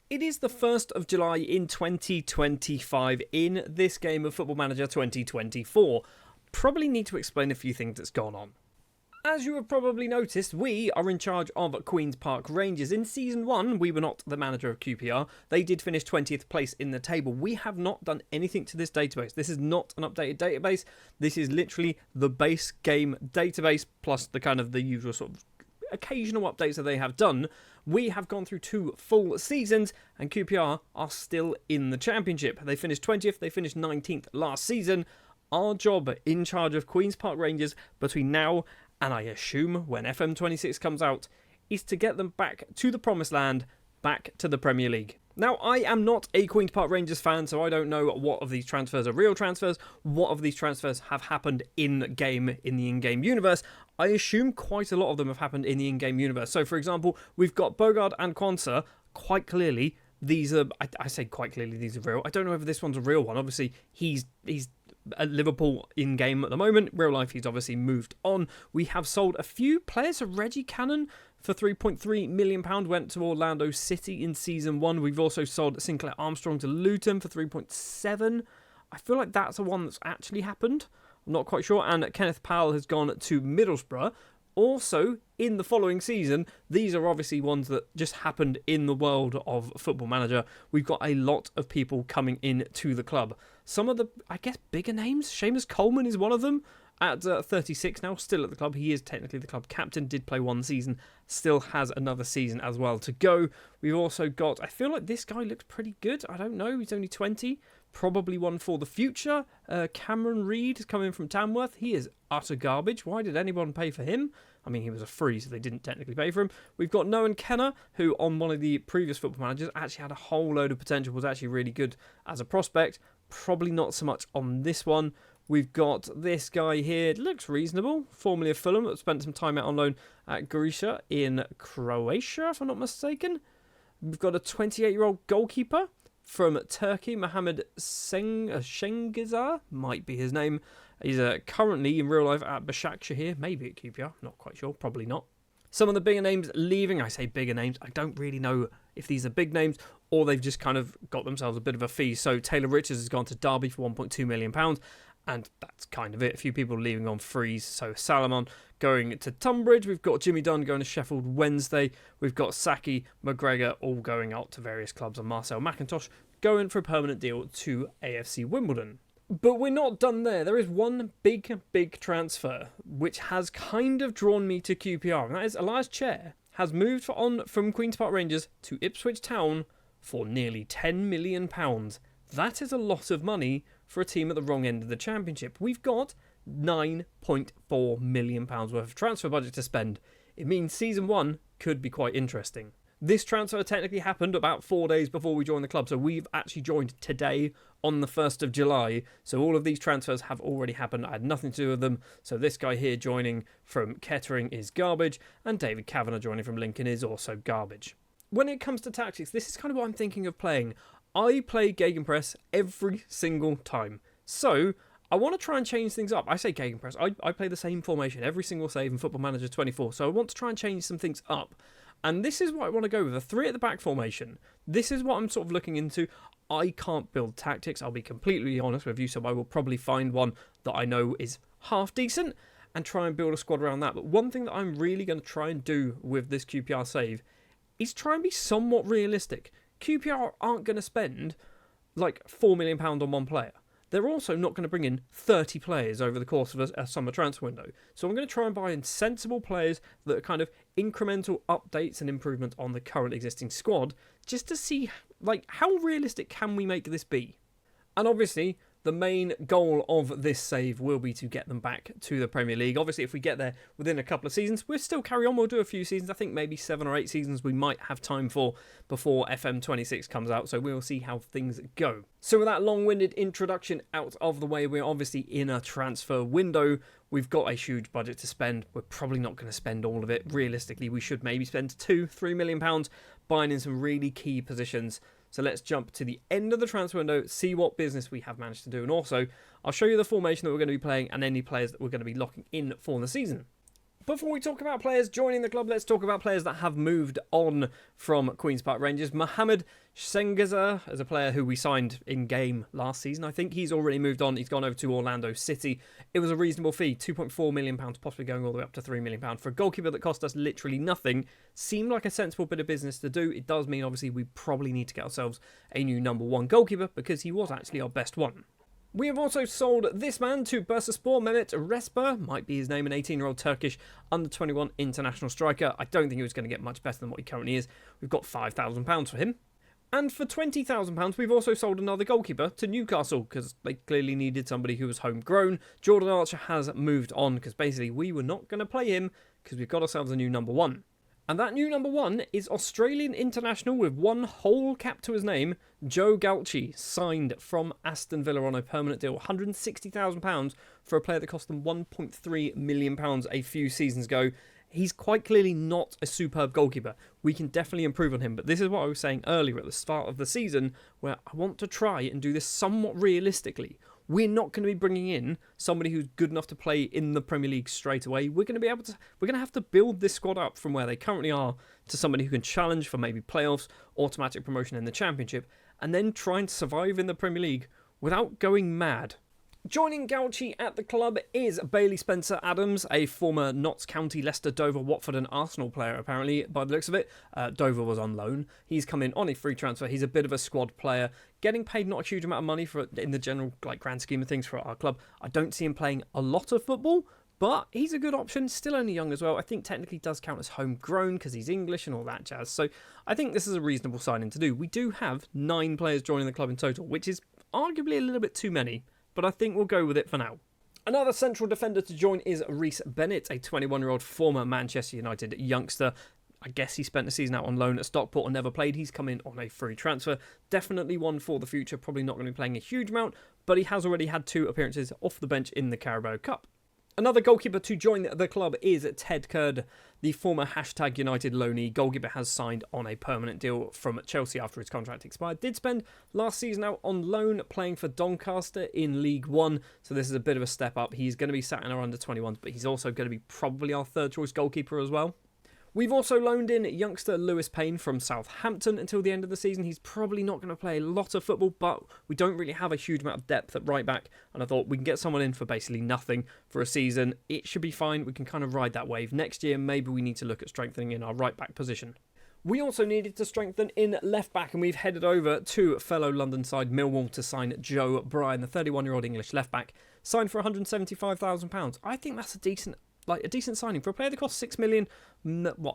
It is the 1st of July in 2025 in this game of Football Manager 2024. Probably need to explain a few things that's gone on. As you have probably noticed, we are in charge of Queen's Park Rangers. In Season 1, we were not the manager of QPR. They did finish 20th place in the table. We have not done anything to this database. This is not an updated database. This is literally the base game database plus the usual sort of occasional updates that they have done. We have gone through 2 full seasons and QPR are still in the championship. They finished 20th, they finished 19th last season. Our job in charge of Queen's Park Rangers between now and I assume when FM26 comes out is to get them back to the promised land, back to the Premier League. Now, I am not a Queen's Park Rangers fan, so I don't know what of these transfers are real transfers, what of these transfers have happened in-game, in the in-game universe. I assume quite a lot of them have happened in the in-game universe. So, for example, we've got Bogard and Kwanzaa. Quite clearly, these are... I say quite clearly these are real. I don't know if this one's a real one. Obviously, he's at Liverpool in-game at the moment. Real life, he's obviously moved on. We have sold a few players. So Reggie Cannon for £3.3 million went to Orlando City in Season 1. We've also sold Sinclair Armstrong to Luton for 3.7. I feel like that's the one that's actually happened. I'm not quite sure. And Kenneth Powell has gone to Middlesbrough. Also, in the following season, these are obviously ones that just happened in the world of Football Manager. We've got a lot of people coming in to the club. Some of the, I guess, bigger names. Seamus Coleman is one of them at 36 now, still at the club. He is technically the club captain, did play 1 season, still has another season as well to go. We've also got, I feel like this guy looks pretty good. I don't know, he's only 20. Probably one for the future. Cameron Reid is coming from Tamworth. He is utter garbage. Why did anyone pay for him? I mean, he was a free, so they didn't technically pay for him. We've got Noah Kenner, who on one of the previous Football Managers actually had a whole load of potential, was actually really good as a prospect. Probably not so much on this one. We've got this guy here. Looks reasonable. Formerly of Fulham, that spent some time out on loan at Gorica in Croatia, if I'm not mistaken. We've got a 28-year-old goalkeeper from Turkey, Mohamed Şengizar, might be his name. He's currently in real life at Başakşehir, maybe at QPR, not quite sure, probably not. Some of the bigger names leaving, I say bigger names, I don't really know if these are big names or they've just kind of got themselves a bit of a fee. So Taylor Richards has gone to Derby for £1.2 million, and that's kind of it. A few people leaving on frees. So Salomon going to Tunbridge. We've got Jimmy Dunn going to Sheffield Wednesday. We've got Saki, McGregor all going out to various clubs, and Marcel McIntosh going for a permanent deal to AFC Wimbledon. But we're not done there. There is one big transfer which has kind of drawn me to QPR, and that is Elias Chair has moved on from Queen's Park Rangers to Ipswich Town for nearly £10 million. That is a lot of money for a team at the wrong end of the championship. We've got £9.4 million worth of transfer budget to spend. It means Season 1 could be quite interesting. This transfer technically happened about 4 days before we joined the club, so we've actually joined today on the 1st of July, so all of these transfers have already happened. I had nothing to do with them, so this guy here joining from Kettering is garbage, and David Kavanagh joining from Lincoln is also garbage. When it comes to tactics, this is kind of what I'm thinking of playing. I play Gegenpress every single time, so I want to try and change things up. I say Gegenpress, I play the same formation every single save in Football Manager 24, so I want to try and change some things up. And this is what I want to go with, a 3 at the back formation. This is what I'm sort of looking into. I can't build tactics, I'll be completely honest with you, so I will probably find one that I know is half decent and try and build a squad around that. But one thing that I'm really going to try and do with this QPR save is try and be somewhat realistic. QPR aren't going to spend like £4 million on one player. They're also not going to bring in 30 players over the course of a summer transfer window. So I'm going to try and buy in sensible players that are kind of incremental updates and improvements on the current existing squad, just to see like how realistic can we make this be. And obviously, the main goal of this save will be to get them back to the Premier League. Obviously, if we get there within a couple of seasons, we'll still carry on. We'll do a few seasons. I think maybe 7 or 8 seasons we might have time for before FM26 comes out. So we'll see how things go. So with that long-winded introduction out of the way, we're obviously in a transfer window. We've got a huge budget to spend. We're probably not going to spend all of it. Realistically, we should maybe spend £2-3 million buying in some really key positions. So let's jump to the end of the transfer window, see what business we have managed to do. And also, I'll show you the formation that we're going to be playing and any players that we're going to be locking in for the season. Before we talk about players joining the club, let's talk about players that have moved on from Queen's Park Rangers. Mohamed Shengaza is a player who we signed in-game last season. I think he's already moved on. He's gone over to Orlando City. It was a reasonable fee, £2.4 million, possibly going all the way up to £3 million. For a goalkeeper that cost us literally nothing, seemed like a sensible bit of business to do. It does mean, obviously, we probably need to get ourselves a new number one goalkeeper because he was actually our best one. We have also sold this man to Bursaspor. Mehmet Respa might be his name, an 18-year-old Turkish under-21 international striker. I don't think he was going to get much better than what he currently is. We've got £5,000 for him. And for £20,000, we've also sold another goalkeeper to Newcastle because they clearly needed somebody who was homegrown. Jordan Archer has moved on because basically we were not going to play him because we've got ourselves a new number one. And that new number one is Australian international with one whole cap to his name, Joe Galchi, signed from Aston Villa on a permanent deal, £160,000 for a player that cost them £1.3 million a few seasons ago. He's quite clearly not a superb goalkeeper. We can definitely improve on him, but this is what I was saying earlier at the start of the season, where I want to try and do this somewhat realistically. We're not going to be bringing in somebody who's good enough to play in the Premier League straight away. We're going to have to build this squad up from where they currently are to somebody who can challenge for maybe playoffs, automatic promotion in the Championship, and then try and survive in the Premier League without going mad. Joining Galchi at the club is Bailey Spencer-Adams, a former Notts County, Leicester, Dover, Watford and Arsenal player, apparently, by the looks of it. Dover was on loan. He's come in on a free transfer. He's a bit of a squad player, getting paid not a huge amount of money for in the general grand scheme of things for our club. I don't see him playing a lot of football, but he's a good option, still only young as well. I think technically does count as homegrown because he's English and all that jazz. So I think this is a reasonable signing to do. We do have 9 players joining the club in total, which is arguably a little bit too many, but I think we'll go with it for now. Another central defender to join is Reece Bennett, a 21-year-old former Manchester United youngster. I guess he spent the season out on loan at Stockport and never played. He's come in on a free transfer. Definitely one for the future. Probably not going to be playing a huge amount, but he has already had 2 appearances off the bench in the Carabao Cup. Another goalkeeper to join the club is Ted Kurd, the former #United loanee. Goalkeeper has signed on a permanent deal from Chelsea after his contract expired. Did spend last season out on loan playing for Doncaster in League One, so this is a bit of a step up. He's going to be sat in our under-21s, but he's also going to be probably our third choice goalkeeper as well. We've also loaned in youngster Lewis Payne from Southampton until the end of the season. He's probably not going to play a lot of football, but we don't really have a huge amount of depth at right back, and I thought we can get someone in for basically nothing for a season. It should be fine. We can kind of ride that wave. Next year, maybe we need to look at strengthening in our right back position. We also needed to strengthen in left back, and we've headed over to fellow London side Millwall to sign Joe Bryan, the 31-year-old English left back, signed for £175,000. I think that's a decent signing for a player that cost £6 million,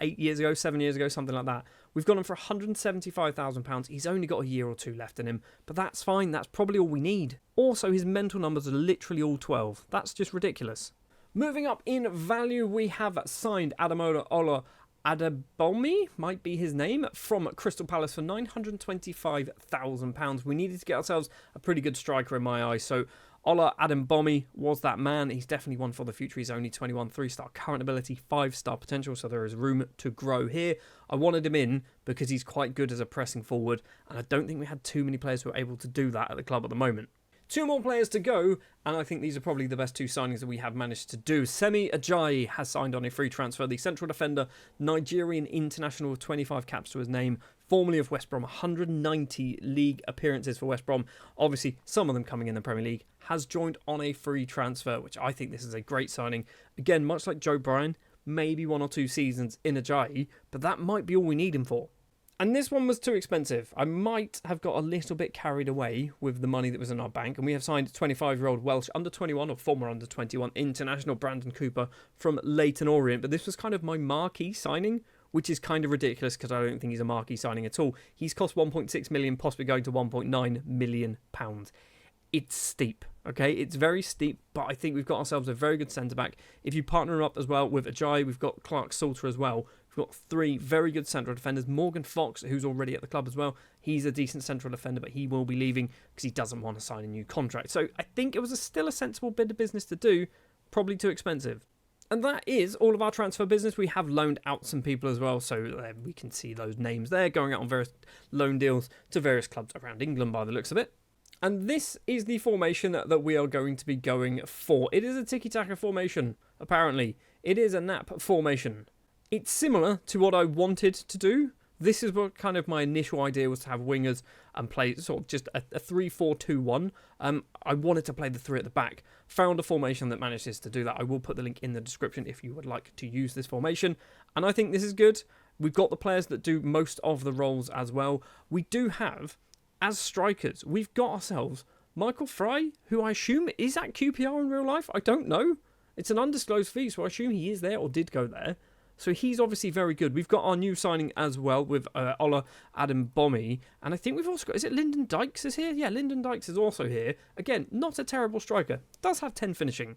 8 years ago, 7 years ago, something like that. We've got him for £175,000. He's only got a year or 2 left in him, but that's fine. That's probably all we need. Also, his mental numbers are literally all 12. That's just ridiculous. Moving up in value, we have signed Adamola Ola Adebomi, might be his name, from Crystal Palace for £925,000. We needed to get ourselves a pretty good striker in my eyes, so Ola Adebomi was that man. He's definitely one for the future. He's only 21, 3-star current ability, 5-star potential, so there is room to grow here. I wanted him in because he's quite good as a pressing forward, and I don't think we had too many players who are able to do that at the club at the moment. 2 more players to go, and I think these are probably the best 2 signings that we have managed to do. Semi Ajayi has signed on a free transfer. The central defender, Nigerian international with 25 caps to his name, formerly of West Brom, 190 league appearances for West Brom. Obviously, some of them coming in the Premier League, has joined on a free transfer, which I think this is a great signing. Again, much like Joe Bryan, maybe 1 or 2 seasons in Ajayi, but that might be all we need him for. And this one was too expensive. I might have got a little bit carried away with the money that was in our bank, and we have signed 25-year-old Welsh under-21 or former under-21 international Brandon Cooper from Leyton Orient, but this was kind of my marquee signing, which is kind of ridiculous because I don't think he's a marquee signing at all. He's cost 1.6 million, possibly going to 1.9 million pounds. It's steep, okay? It's very steep, but I think we've got ourselves a very good centre-back. If you partner him up as well with Ajayi, we've got Clark Salter as well. We've got 3 very good central defenders. Morgan Fox, who's already at the club as well. He's a decent central defender, but he will be leaving because he doesn't want to sign a new contract. So I think it was still a sensible bit of business to do, probably too expensive. And that is all of our transfer business. We have loaned out some people as well, so we can see those names there going out on various loan deals to various clubs around England by the looks of it. And this is the formation that we are going to be going for. It is a tiki-taka formation, apparently. It is a nap formation. It's similar to what I wanted to do. This is what kind of my initial idea was, to have wingers and play sort of just a 3-4-2-1. I wanted to play the 3 at the back. Found a formation that manages to do that. I will put the link in the description if you would like to use this formation. And I think this is good. We've got the players that do most of the roles as well. We do have, as strikers, we've got ourselves Michael Fry, who I assume is at QPR in real life. I don't know. It's an undisclosed fee, so I assume he is there or did go there. So he's obviously very good. We've got our new signing as well with Ola Adam Bommy. And I think we've also got, is it Lyndon Dykes is here? Yeah, Lyndon Dykes is also here. Again, not a terrible striker. Does have 10 finishing.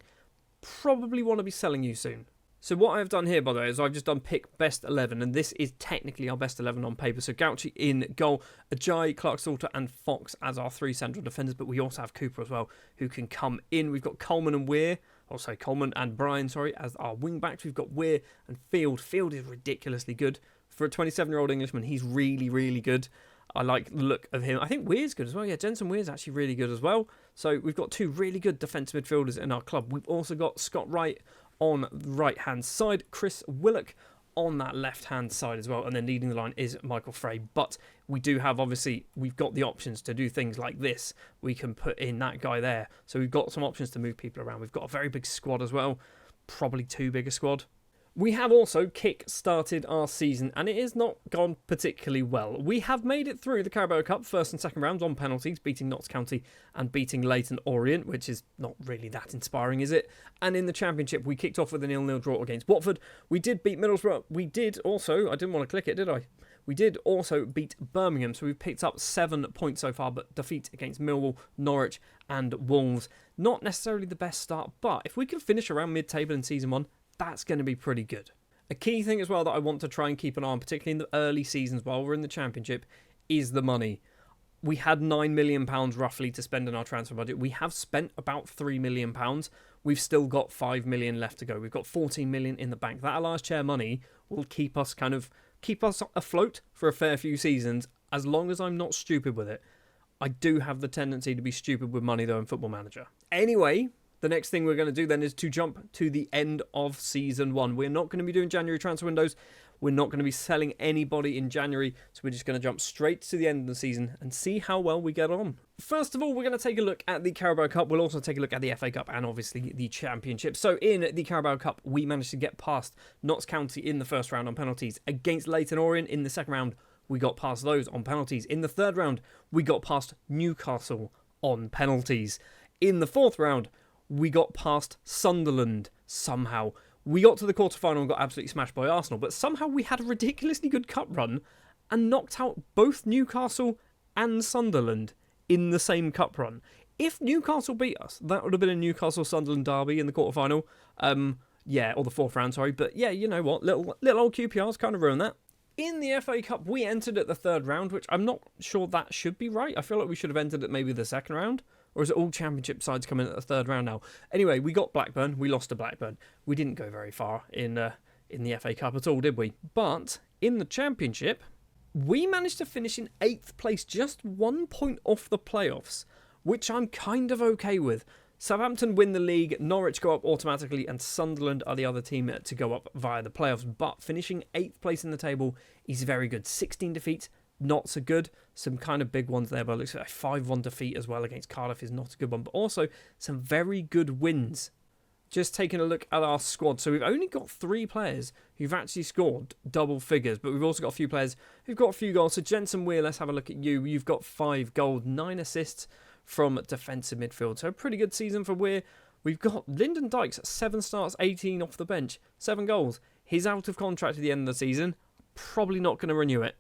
Probably want to be selling you soon. So what I've done here, by the way, is I've just done pick best 11. And this is technically our best 11 on paper. So Gauchi in goal, Ajayi, Clark-Salter and Fox as our 3 central defenders. But we also have Cooper as well, who can come in. We've got Coleman and Weir. Also Coleman and Brian, as our wing backs. We've got Weir and Field. Field is ridiculously good. For a 27-year-old Englishman, he's really, really good. I like the look of him. I think Weir's good as well. Yeah, Jensen Weir's actually really good as well. So we've got 2 really good defensive midfielders in our club. We've also got Scott Wright on the right-hand side. Chris Willock on that left-hand side as well. And then leading the line is Michael Frey. But we do have, obviously, we've got the options to do things like this. We can put in that guy there. So we've got some options to move people around. We've got a very big squad as well. Probably too big a squad. We have also kick-started our season, and it has not gone particularly well. We have made it through the Carabao Cup first and second rounds on penalties, beating Notts County and beating Leyton Orient, which is not really that inspiring, is it? And in the Championship, we kicked off with a 0-0 draw against Watford. We did beat Middlesbrough. We did also, I didn't want to click it, did I? We did also beat Birmingham, so we've picked up 7 points so far, but defeat against Millwall, Norwich and Wolves. Not necessarily the best start, but if we can finish around mid-table in Season 1, that's going to be pretty good. A key thing as well that I want to try and keep an eye on, particularly in the early seasons while we're in the Championship, is the money. We had £9 million roughly to spend in our transfer budget. We have spent about £3 million. We've still got £5 million left to go. We've got £14 million in the bank. That Alliance chair money will keep us afloat for a fair few seasons, as long as I'm not stupid with it. I do have the tendency to be stupid with money though in Football Manager. Anyway, the next thing we're going to do then is to jump to the end of Season 1. We're not going to be doing January transfer windows. We're not going to be selling anybody in January. So we're just going to jump straight to the end of the season and see how well we get on. First of all, we're going to take a look at the Carabao Cup. We'll also take a look at the FA Cup and obviously the Championship. So in the Carabao Cup, we managed to get past Notts County in the first round on penalties. Against Leyton Orient in the second round, we got past those on penalties. In the third round, we got past Newcastle on penalties. In the fourth round, we got past Sunderland somehow. We got to the quarterfinal and got absolutely smashed by Arsenal, but somehow we had a ridiculously good cup run and knocked out both Newcastle and Sunderland in the same cup run. If Newcastle beat us, that would have been a Newcastle-Sunderland derby in the quarterfinal. Or the fourth round, sorry. But yeah, you know what? Little old QPR's kind of ruined that. In the FA Cup, we entered at the third round, which I'm not sure that should be right. I feel like we should have entered at maybe the second round. Or is it all Championship sides coming at the third round now? Anyway, we got Blackburn. We lost to Blackburn. We didn't go very far in the FA Cup at all, did we? But in the Championship, we managed to finish in 8th place, just 1 point off the playoffs, which I'm kind of okay with. Southampton win the league, Norwich go up automatically, and Sunderland are the other team to go up via the playoffs. But finishing 8th place in the table is very good. 16 defeats, not so good. Some kind of big ones there, but it looks like a 5-1 defeat as well against Cardiff is not a good one. But also some very good wins. Just taking a look at our squad. So we've only got 3 players who've actually scored double figures, but we've also got a few players who've got a few goals. So Jensen Weir, let's have a look at you. You've got 5 goals, 9 assists from defensive midfield. So a pretty good season for Weir. We've got Lyndon Dykes, 7 starts, 18 off the bench, 7 goals. He's out of contract at the end of the season. Probably not going to renew it.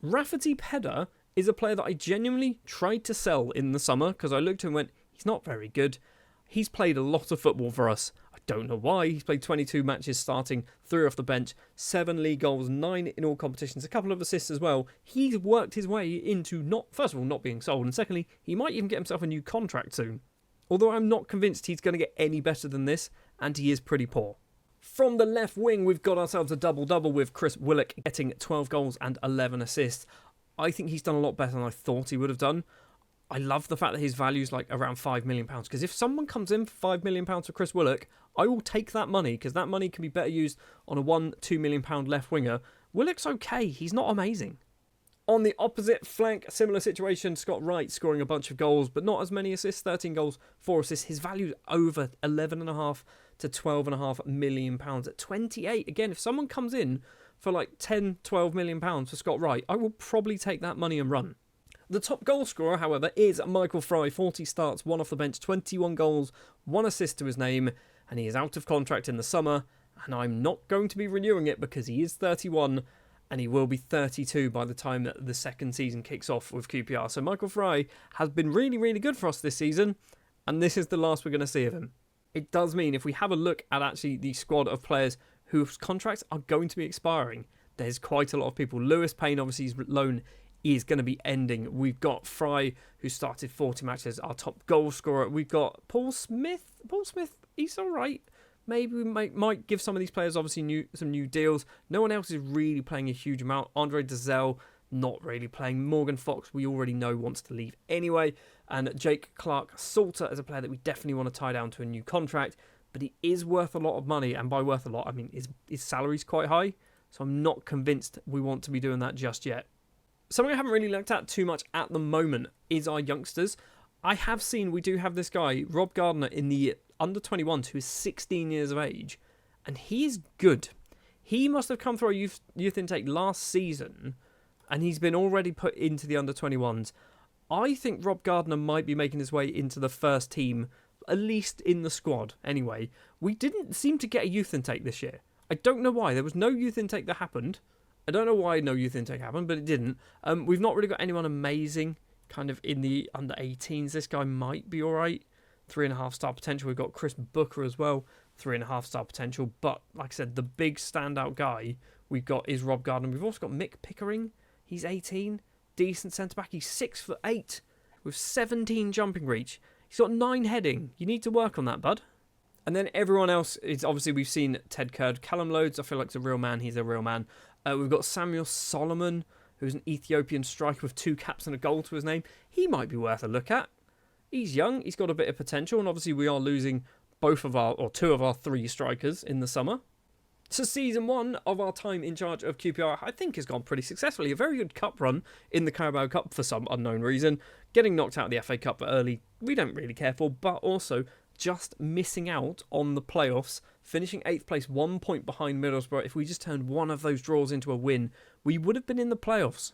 Rafferty Pedder is a player that I genuinely tried to sell in the summer because I looked and went, he's not very good. He's played a lot of football for us. I don't know why. He's played 22 matches starting, 3 off the bench, 7 league goals, 9 in all competitions, a couple of assists as well. He's worked his way into first of all, not being sold, and secondly, he might even get himself a new contract soon. Although I'm not convinced he's going to get any better than this, and he is pretty poor. From the left wing, we've got ourselves a double-double with Chris Willock getting 12 goals and 11 assists. I think he's done a lot better than I thought he would have done. I love the fact that his value is like around £5 million. Because if someone comes in for £5 million for Chris Willock, I will take that money, because that money can be better used on a £1-2 million left winger. Willock's okay. He's not amazing. On the opposite flank, similar situation, Scott Wright scoring a bunch of goals, but not as many assists, 13 goals, 4 assists. His value's over £11.5 to £12.5 million at 28. Again, if someone comes in for like £10-12 million for Scott Wright, I will probably take that money and run. The top goal scorer, however, is Michael Fry. 40 starts, 1 off the bench, 21 goals, 1 assist to his name, and he is out of contract in the summer, and I'm not going to be renewing it because he is 31, and he will be 32 by the time that the second season kicks off with QPR. So Michael Fry has been really, really good for us this season, and this is the last we're going to see of him. It does mean if we have a look at actually the squad of players whose contracts are going to be expiring, there's quite a lot of people. Lewis Payne, obviously, his loan is going to be ending. We've got Fry, who started 40 matches, our top goal scorer. We've got Paul Smith. Paul Smith, he's all right. Maybe we might give some of these players obviously some new deals. No one else is really playing a huge amount. Andre Dazelle, not really playing. Morgan Fox, we already know wants to leave anyway. And Jake Clark-Salter is a player that we definitely want to tie down to a new contract. But he is worth a lot of money. And by worth a lot, I mean his salary's quite high. So I'm not convinced we want to be doing that just yet. Something I haven't really looked at too much at the moment is our youngsters. I have seen we do have this guy, Rob Gardner, in the under-21s, who is 16 years of age, and he is good. He must have come through a youth intake last season, and he's been already put into the under-21s. I think Rob Gardner might be making his way into the first team, at least in the squad anyway. We didn't seem to get a youth intake this year. I don't know why. There was no youth intake that happened. I don't know why no youth intake happened, but it didn't. We've not really got anyone amazing kind of in the under-18s. This guy might be all right. 3.5 star potential. We've got Chris Booker as well. 3.5 star potential. But like I said, the big standout guy we've got is Rob Gardner. We've also got Mick Pickering. He's 18. Decent centre-back. He's 6'8", with 17 jumping reach. He's got 9 heading. You need to work on that, bud. And then everyone else is obviously, we've seen Ted Kurd. Callum Loads, I feel like, is a real man. He's a real man. We've got Samuel Solomon, who's an Ethiopian striker with 2 caps and a goal to his name. He might be worth a look at. He's young. He's got a bit of potential. And obviously we are losing 2 of our 3 strikers in the summer. So season 1 of our time in charge of QPR, I think, has gone pretty successfully. A very good cup run in the Carabao Cup for some unknown reason. Getting knocked out of the FA Cup early, we don't really care for. But also just missing out on the playoffs, finishing 8th place, 1 point behind Middlesbrough. If we just turned one of those draws into a win, we would have been in the playoffs.